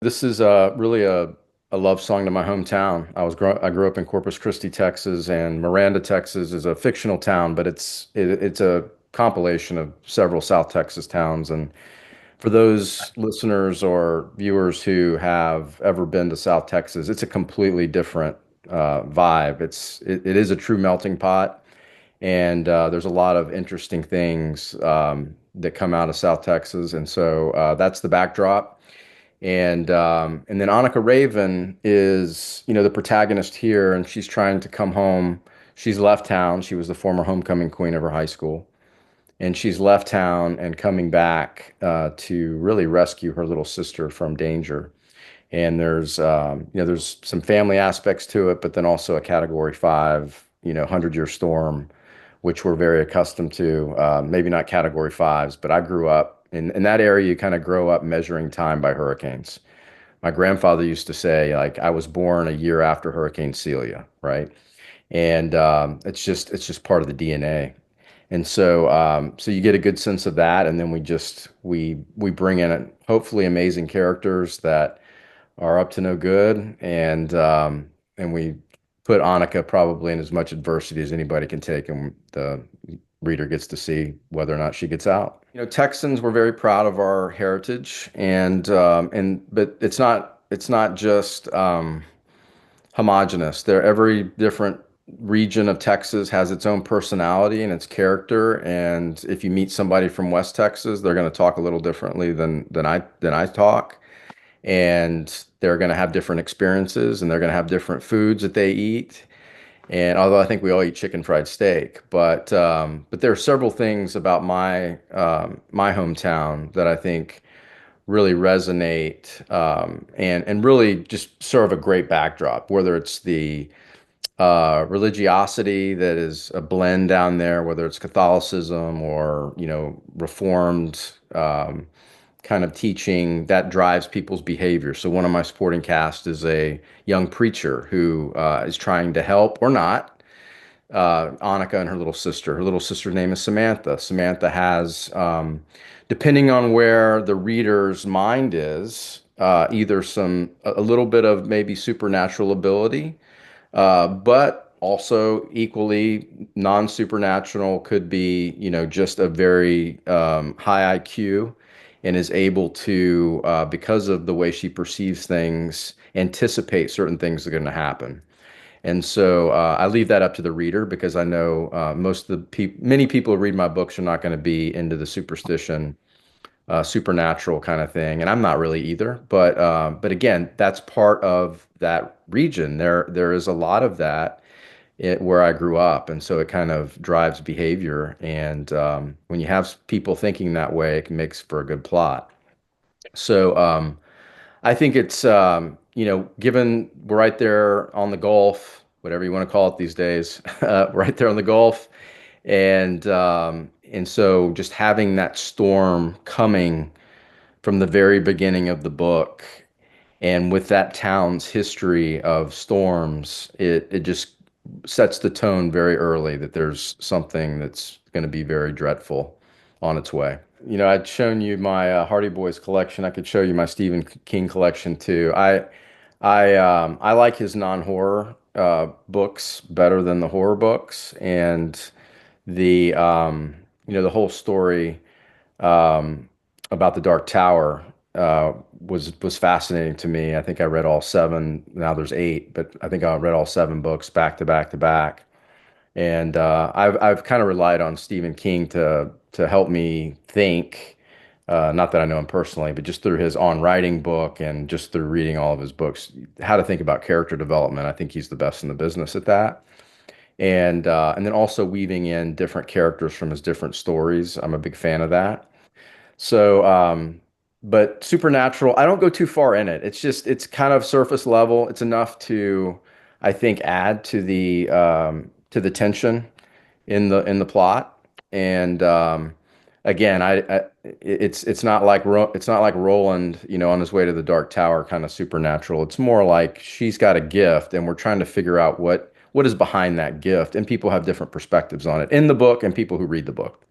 This is really a love song to my hometown. I grew up in Corpus Christi, Texas, and Miranda, Texas is a fictional town, but it's a compilation of several South Texas towns. And for those listeners or viewers who have ever been to South Texas, it's a completely different vibe. It is a true melting pot, and there's a lot of interesting things that come out of South Texas, and so that's the backdrop. And then Annika Raven is, the protagonist here, and she's trying to come home. She's left town. She was the former homecoming queen of her high school, and she's left town and coming back to really rescue her little sister from danger. And there's some family aspects to it, but then also a Category 5, 100-year storm, which we're very accustomed to. Maybe not Category 5s, but I grew up in that area. You kind of grow up measuring time by hurricanes. My grandfather used to say, like, I was born a year after Hurricane Celia, right? And it's just part of the DNA. And so you get a good sense of that, and then we bring in hopefully amazing characters that are up to no good, and we put Annika probably in as much adversity as anybody can take, and the reader gets to see whether or not she gets out. Texans, we're very proud of our heritage, and but it's not just homogenous. Every different region of Texas has its own personality and its character. And if you meet somebody from West Texas, they're going to talk a little differently than I talk, and they're going to have different experiences, and they're going to have different foods that they eat. And although I think we all eat chicken fried steak, but there are several things about my hometown that I think really resonate, and really just serve a great backdrop. Whether it's the religiosity that is a blend down there, whether it's Catholicism or Reformed kind of teaching that drives people's behavior. So one of my supporting cast is a young preacher who is trying to help or not Annika and her little sister. Her little sister's name is Samantha. Samantha has, depending on where the reader's mind is, either a little bit of maybe supernatural ability, but also equally non-supernatural could be, just a very high IQ, and is able to, because of the way she perceives things, anticipate certain things are going to happen. And so I leave that up to the reader, because I know many people who read my books are not going to be into the superstition, supernatural kind of thing, and I'm not really either. But again, that's part of that region. There is a lot of that where I grew up, and so it kind of drives behavior. And when you have people thinking that way, it makes for a good plot. So I think it's given we're right there on the Gulf, whatever you want to call it these days, right there on the Gulf, and so just having that storm coming from the very beginning of the book, and with that town's history of storms, it just sets the tone very early that there's something that's going to be very dreadful on its way. I'd shown you my Hardy Boys collection. I could show you my Stephen King collection too. I like his non-horror books better than the horror books, and the whole story about the Dark Tower was fascinating to me. I think I read all seven. Now there's eight, but I think I read all seven books back to back to back. And I've kind of relied on Stephen King to help me think. Not that I know him personally, but just through his On Writing book and just through reading all of his books, how to think about character development. I think he's the best in the business at that. And then also weaving in different characters from his different stories. I'm a big fan of that. So, but supernatural, I don't go too far in it. It's kind of surface level. It's enough to, I think, add to the tension in the plot. And again, it's not like Roland, on his way to the Dark Tower, kind of supernatural. It's more like she's got a gift, and we're trying to figure out what is behind that gift. And people have different perspectives on it in the book, and people who read the book.